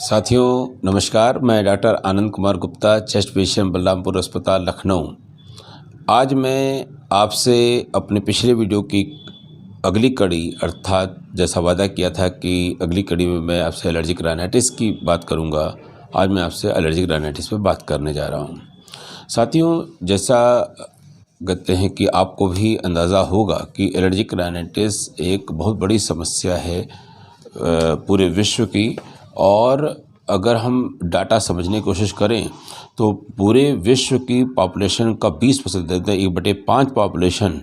साथियों नमस्कार, मैं doctor Anand Kumar Gupta, chest patient, Balrampur अस्पताल, लखनऊ। आज मैं आपसे अपने पिछले वीडियो की अगली कड़ी अर्थात जैसा वादा किया था कि अगली कड़ी में मैं आपसे एलर्जिक राइनाइटिस की बात करूंगा, आज मैं आपसे एलर्जिक राइनाइटिस पे बात करने जा रहा हूं। साथियों, जैसा कहते हैं कि आपको भी अंदाज़ा होगा कि एलर्जिक राइनाइटिस एक बहुत बड़ी समस्या है पूरे विश्व की। और अगर हम डाटा समझने की कोशिश करें तो पूरे विश्व की पॉपुलेशन का 20% 1/5 population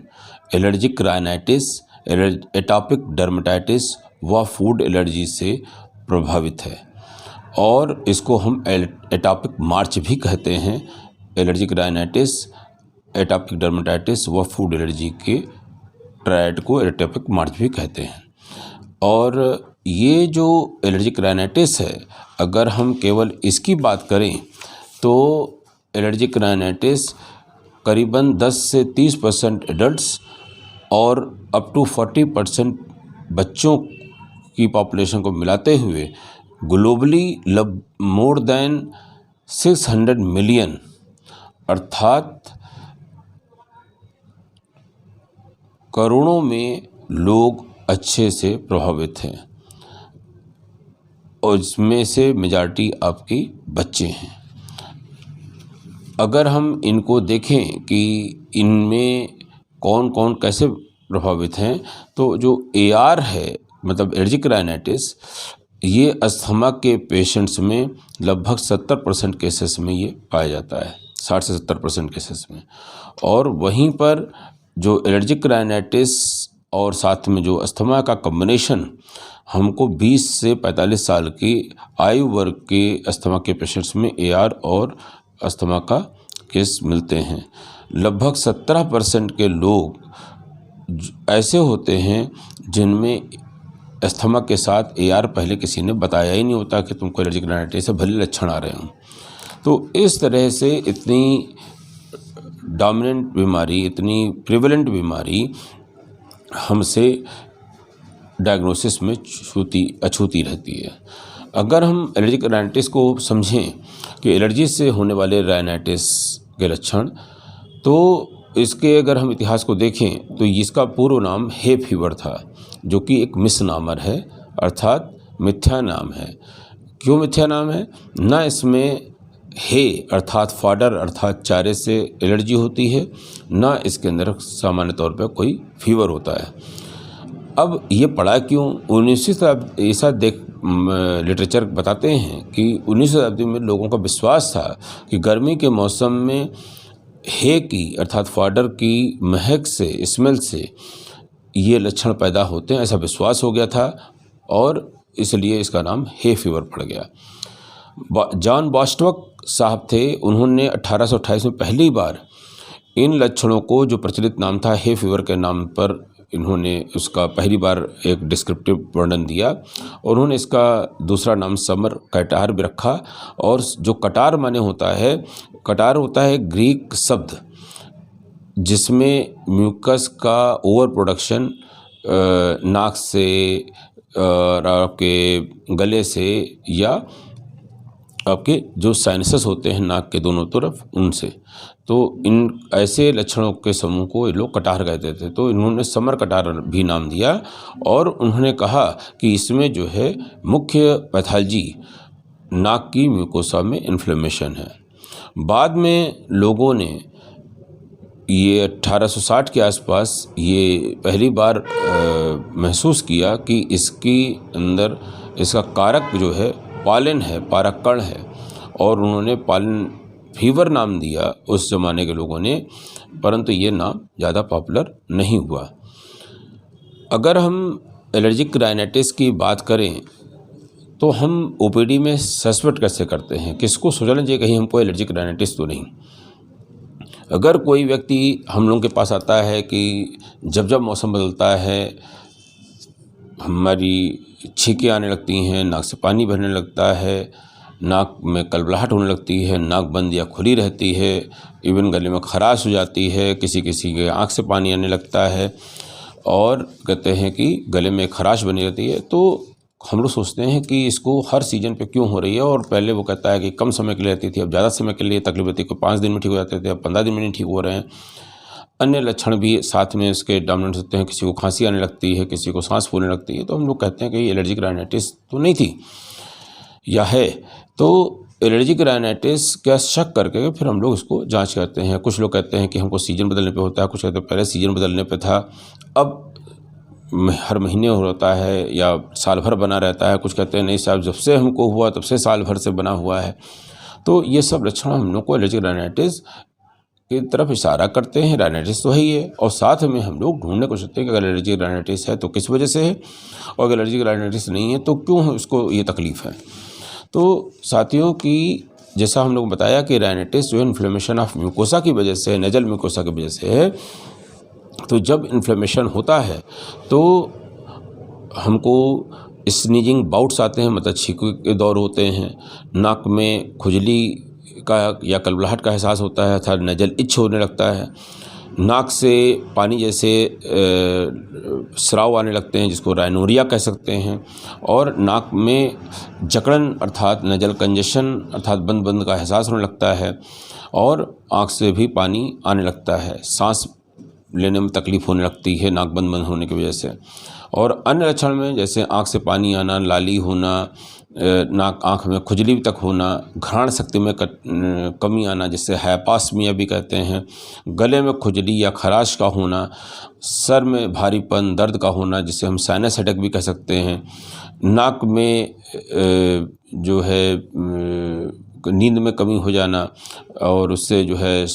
allergic rhinitis, atopic dermatitis व फूड एलर्जी से प्रभावित है। और इसको हम एटॉपिक मार्च भी कहते हैं। एलर्जिक राइनाइटिस, एटॉपिक डर्मेटाइटिस व फूड एलर्जी के ट्रायड को एटॉपिक मार्च भी कहते हैं। और ये जो एलर्जिक राइनाइटिस है, अगर हम केवल इसकी बात करें तो एलर्जिक राइनाइटिस करीबन 10 से 30% एडल्ट्स और अप टू 40% बच्चों की पॉपुलेशन को मिलाते हुए ग्लोबली मोर देन 600 मिलियन अर्थात करोड़ों में लोग अच्छे से प्रभावित हैं, और इसमें से मेजॉरिटी आपकी बच्चे हैं। अगर हम इनको देखें कि इनमें कौन कौन कैसे प्रभावित हैं, तो जो AR है मतलब एलर्जिक राइनाइटिस, ये अस्थमा के पेशेंट्स में लगभग 70% केसेस में ये पाया जाता है, 60 से 70% केसेस में। और वहीं पर जो एलर्जिक राइनाइटिस और साथ में जो अस्थमा का कॉम्बिनेशन हमको 20 से 45 साल की आयु वर्ग के अस्थमा के पेशेंट्स में AR और अस्थमा का केस मिलते हैं। लगभग 17% के लोग ऐसे होते हैं जिनमें अस्थमा के साथ AR पहले किसी ने बताया ही नहीं होता कि तुमको एलर्जिक राइनाइटिस से भले लक्षण आ रहे हों। तो इस तरह से इतनी डोमिनेंट बीमारी, इतनी प्रिवेलेंट बीमारी हमसे डायग्नोसिस में अछूती रहती है। अगर हम एलर्जिक राइनाइटिस को समझें कि एलर्जी से होने वाले राइनाइटिस के लक्षण, तो इसके अगर हम इतिहास को देखें तो इसका पूर्व नाम हे फीवर था, जो कि एक मिसनामर है अर्थात मिथ्या नाम है। क्यों मिथ्या नाम है? ना इसमें हे अर्थात फाडर अर्थात चारे से एलर्जी होती है, ना इसके अंदर सामान्य तौर पर कोई फीवर होता है। अब ये पड़ा क्यों? 19वीं शताब्दी ऐसा लिटरेचर बताते हैं कि 19वीं शताब्दी में लोगों का विश्वास था कि गर्मी के मौसम में हे की अर्थात फाडर की महक से, स्मेल से ये लक्षण पैदा होते हैं, ऐसा विश्वास हो गया था और इसलिए इसका नाम हे फीवर पड़ गया। जॉन बॉस्टॉक साहब थे, उन्होंने 1828 में पहली बार इन लक्षणों को, जो प्रचलित नाम था हे फीवर के नाम पर, इन्होंने उसका पहली बार एक डिस्क्रिप्टिव वर्णन दिया और उन्होंने इसका दूसरा नाम समर कटार भी रखा। और जो कटार माने होता है, कटार होता है ग्रीक शब्द जिसमें म्यूकस का ओवर प्रोडक्शन नाक से और आपके गले से या आपके जो साइनसेस होते हैं नाक के दोनों तरफ, उनसे, तो इन ऐसे लक्षणों के समूह को ये लोग कटार कहते थे। तो इन्होंने समर कटार भी नाम दिया और उन्होंने कहा कि इसमें जो है मुख्य पैथोलॉजी नाक की म्यूकोसा में इन्फ्लेमेशन है। बाद में लोगों ने ये 1860 के आसपास ये पहली बार महसूस किया कि इसकी अंदर इसका कारक जो है पॉलन है, पारकण है, और उन्होंने पॉलन फीवर नाम दिया उस ज़माने के लोगों ने, परंतु ये नाम ज़्यादा पॉपुलर नहीं हुआ। अगर हम एलर्जिक राइनाइटिस की बात करें तो हम OPD में सस्पेक्ट कैसे करते हैं, किसको सोचना चाहिए कहीं हमको एलर्जिक राइनाइटिस तो नहीं। अगर कोई व्यक्ति हम लोगों के पास आता है कि जब जब मौसम बदलता है हमारी छींकें आने लगती हैं, नाक से पानी बहने लगता है, नाक में कलबलाहट होने लगती है, नाक बंद या खुली रहती है, इवन गले में खराश हो जाती है, किसी किसी के आँख से पानी आने लगता है और कहते हैं कि गले में खराश बनी रहती है, तो हम लोग सोचते हैं कि इसको हर सीजन पे क्यों हो रही है, और पहले वो कहता है कि कम समय के लिए रहती थी, अब ज़्यादा समय के लिए तकलीफ होती है, कोई 5 दिन में ठीक हो जाते थे, अब 15 दिन में नहीं ठीक हो रहे हैं। अन्य लक्षण भी साथ में इसके डोमिनेंट होते हैं, किसी को खांसी आने लगती है, किसी को सांस फूलने लगती है, तो हम लोग कहते हैं कि एलर्जिक राइनाइटिस तो नहीं थी या है। तो एलर्जिक राइनाइटिस का शक करके फिर हम लोग इसको जांच करते हैं। कुछ लोग कहते हैं कि हमको सीजन बदलने पे होता है, कुछ कहते हैं पहले सीजन बदलने पे था, अब हर महीने होता है या साल भर बना रहता है। कुछ कहते हैं नहीं साहब, जब से हमको हुआ तब से साल भर से बना हुआ है। तो ये सब लक्षण हम लोग को एलर्जिक राइनाइटिस की तरफ इशारा करते हैं। राइनाइटिस तो है ही है, और साथ में हम लोग ढूंढने को सोचते हैं कि अगर एलर्जिक राइनाइटिस है तो किस वजह से है, और अगर एलर्जिक राइनाइटिस नहीं है तो क्यों उसको ये तकलीफ़ है। तो साथियों की जैसा हम लोग बताया कि राइनाइटिस जो है इन्फ्लेमेशन ऑफ म्यूकोसा की वजह से, नेजल म्यूकोसा की वजह से है। तो जब इन्फ्लेमेशन होता है तो हमको स्नीजिंग बाउट्स आते हैं, मतलब छींके के दौर होते हैं, नाक में खुजली का या कलबलाहट का एहसास होता है, अर्थात नेजल इच होने लगता है, नाक से पानी जैसे स्राव आने लगते हैं जिसको राइनोरिया कह सकते हैं, और नाक में जकड़न अर्थात नेजल कंजेशन अर्थात बंद बंद का एहसास होने लगता है, और आँख से भी पानी आने लगता है, सांस लेने में तकलीफ़ होने लगती है नाक बंद बंद होने की वजह से। और अन्य लक्षण में जैसे आँख से पानी आना, लाली होना, आँख में खुजली तक होना, घ्राण शक्ति में कमी आना जिससे हाइपास्मिया भी कहते हैं, गले में खुजली या खराश का होना, सर में भारीपन दर्द का होना जिसे हम साइनस हेडेक भी कह सकते हैं, नाक में जो है नींद में कमी हो जाना, और उससे जो है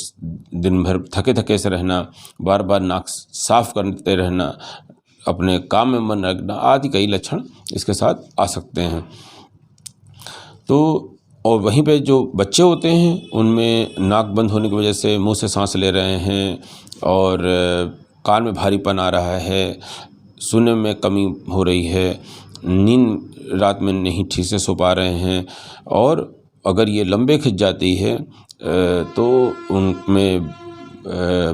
दिन भर थके थके से रहना, बार बार नाक साफ करते रहना, अपने काम में मन रखना आदि कई लक्षण इसके साथ आ सकते हैं। तो और वहीं पे जो बच्चे होते हैं उनमें नाक बंद होने की वजह से मुंह से सांस ले रहे हैं, और कान में भारीपन आ रहा है, सुनने में कमी हो रही है, नींद रात में नहीं ठीक से सो पा रहे हैं, और अगर ये लंबे खिंच जाती है तो उनमें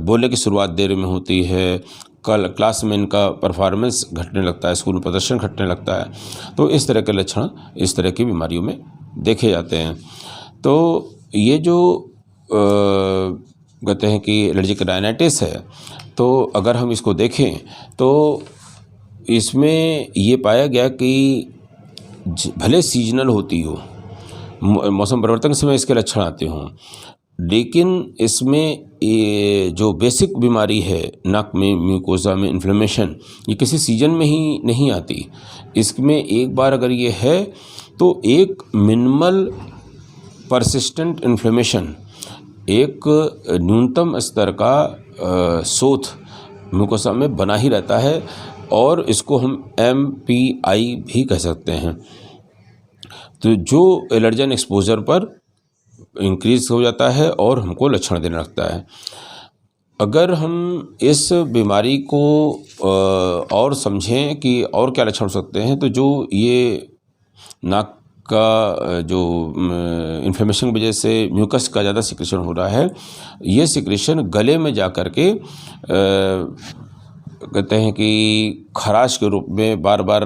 बोलने की शुरुआत देर में होती है, क्लास में इनका परफॉर्मेंस घटने लगता है, स्कूल में प्रदर्शन घटने लगता है। तो इस तरह के लक्षण इस तरह की बीमारियों में देखे जाते हैं। तो ये जो कहते हैं कि एलर्जिक राइनाइटिस है, तो अगर हम इसको देखें तो इसमें ये पाया गया कि भले सीजनल होती हो, मौसम परिवर्तन के समय इसके लक्षण आते हों, लेकिन इसमें ये जो बेसिक बीमारी है नाक में म्यूकोसा में इन्फ्लेमेशन, ये किसी सीजन में ही नहीं आती। इसमें एक बार अगर ये है तो एक मिनिमल परसिस्टेंट इन्फ्लेमेशन, एक न्यूनतम स्तर का शोथ म्यूकोसा में बना ही रहता है, और इसको हम MPI भी कह सकते हैं। तो जो एलर्जन एक्सपोजर पर इंक्रीज हो जाता है और हमको लक्षण देने लगता है। अगर हम इस बीमारी को और समझें कि और क्या लक्षण हो सकते हैं, तो जो ये नाक का जो इन्फ्लेमेशन की वजह से म्यूकस का ज़्यादा सिक्रेशन हो रहा है, ये सिक्रेशन गले में जा कर के कहते हैं कि खराश के रूप में बार बार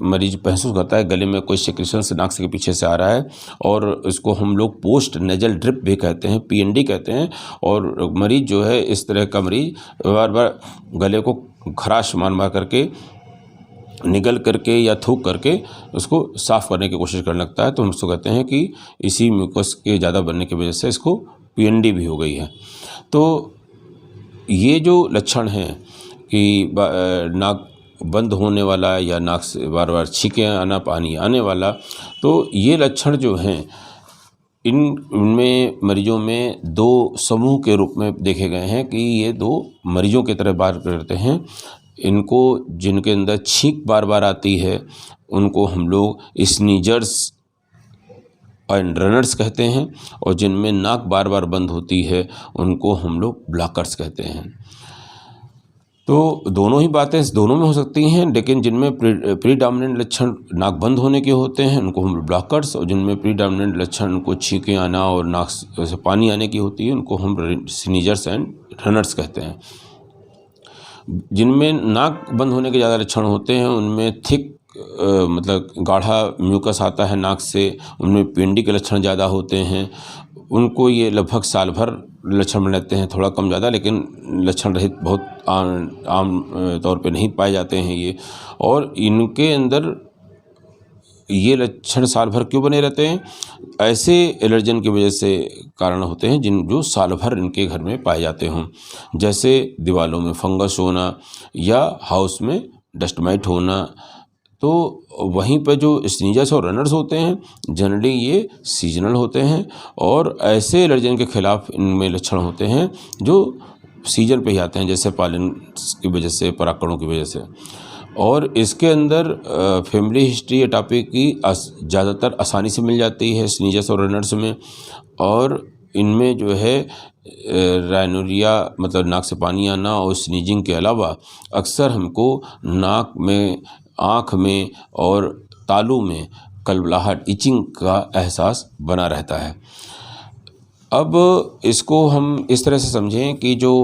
मरीज महसूस करता है गले में कोई सिक्रेशन से नाक के पीछे से आ रहा है, और इसको हम लोग पोस्ट नेजल ड्रिप भी कहते हैं, PND कहते हैं। और मरीज जो है इस तरह का मरीज बार बार गले को खराश मार करके निगल करके या थूक करके उसको साफ़ करने की कोशिश करने लगता है। तो हम उसको कहते हैं कि इसी म्यूकस के ज़्यादा बनने की वजह से इसको PND भी हो गई है। तो ये जो लक्षण हैं कि नाक बंद होने वाला या नाक से बार बार छींके आना, पानी आने वाला, तो ये लक्षण जो हैं इनमें मरीजों में दो समूह के रूप में देखे गए हैं कि ये दो मरीजों की तरह बात करते हैं। इनको जिनके अंदर छींक बार बार आती है उनको हम लोग स्नीजर्स एंड रनर्स कहते हैं, और जिनमें नाक बार बार बंद होती है उनको हम लोग ब्लॉकर्स कहते हैं। तो दोनों ही बातें दोनों में हो सकती हैं, लेकिन जिनमें प्रीडोमिनेंट लक्षण नाक बंद होने के होते हैं उनको हम ब्लॉकर्स, और जिनमें प्रीडोमिनेंट लक्षण उनको छींके आना और नाक से पानी आने की होती है उनको हम स्नीजर्स एंड रनर्स कहते हैं। जिनमें नाक बंद होने के ज़्यादा लक्षण होते हैं उनमें थिक मतलब गाढ़ा म्यूकस आता है नाक से, उनमें पेंडी के लक्षण ज़्यादा होते हैं, उनको ये लगभग साल भर लक्षण रहते हैं, थोड़ा कम ज़्यादा, लेकिन लक्षण रहित बहुत आम तौर पे नहीं पाए जाते हैं ये। और इनके अंदर ये लक्षण साल भर क्यों बने रहते हैं? ऐसे एलर्जन की वजह से कारण होते हैं जो साल भर इनके घर में पाए जाते हों, जैसे दीवारों में फंगस होना या हाउस में डस्ट माइट होना। तो वहीं पर जो स्नीजर्स और रनर्स होते हैं जनरली ये सीजनल होते हैं, और ऐसे एलर्जन के खिलाफ इनमें लक्षण होते हैं जो सीजन पे ही आते हैं, जैसे पालन की वजह से, परागकणों की वजह से। और इसके अंदर फैमिली हिस्ट्री एटॉपिक की ज़्यादातर आसानी से मिल जाती है स्नीजर्स और रनर्स में। और इनमें जो है राइनोरिया मतलब नाक से पानी आना और स्नीजिंग के अलावा अक्सर हमको नाक में, आँख में और तालू में कलबलाहट, इचिंग का एहसास बना रहता है। अब इसको हम इस तरह से समझें कि जो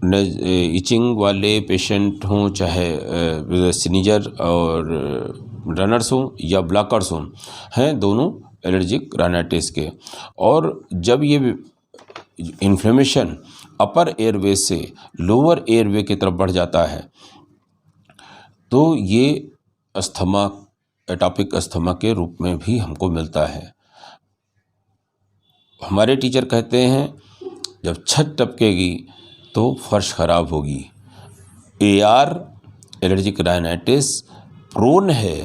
इचिंग वाले पेशेंट हों, चाहे स्नीजर और रनर्स हों या ब्लॉकर्स हों, हैं दोनों एलर्जिक राइनाइटिस के। और जब ये इन्फ्लेमेशन अपर एयरवे से लोअर एयरवे की तरफ बढ़ जाता है तो ये अस्थमा, एटॉपिक अस्थमा के रूप में भी हमको मिलता है। हमारे टीचर कहते हैं जब छत टपकेगी तो फर्श खराब होगी। AR एलर्जिक राइनाइटिस प्रोन है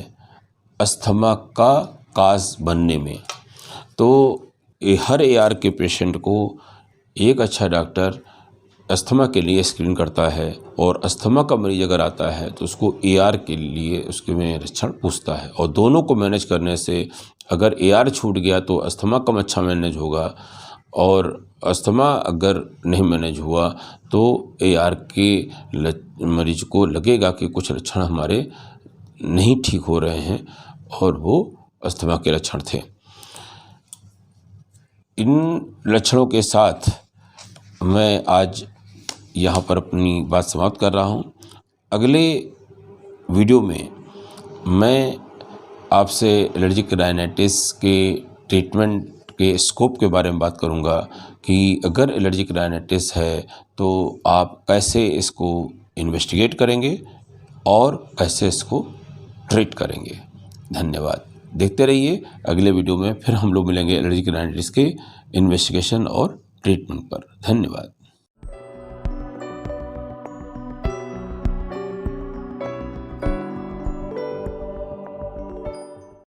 अस्थमा का काज बनने में। तो हर AR के पेशेंट को एक अच्छा डॉक्टर अस्थमा के लिए स्क्रीन करता है, और अस्थमा का मरीज अगर आता है तो उसको AR के लिए उसके में लक्षण पूछता है। और दोनों को मैनेज करने से अगर AR छूट गया तो अस्थमा कम अच्छा मैनेज होगा, और अस्थमा अगर नहीं मैनेज हुआ तो AR के मरीज को लगेगा कि कुछ लक्षण हमारे नहीं ठीक हो रहे हैं, और वो अस्थमा के लक्षण थे। इन लक्षणों के साथ मैं आज यहाँ पर अपनी बात समाप्त कर रहा हूँ। अगले वीडियो में मैं आपसे एलर्जिक राइनाइटिस के ट्रीटमेंट के स्कोप के बारे में बात करूँगा कि अगर एलर्जिक राइनाइटिस है तो आप कैसे इसको इन्वेस्टिगेट करेंगे और कैसे इसको ट्रीट करेंगे। धन्यवाद। देखते रहिए, अगले वीडियो में फिर हम लोग मिलेंगे एलर्जिक राइनाइटिस के इन्वेस्टिगेशन और ट्रीटमेंट पर। धन्यवाद।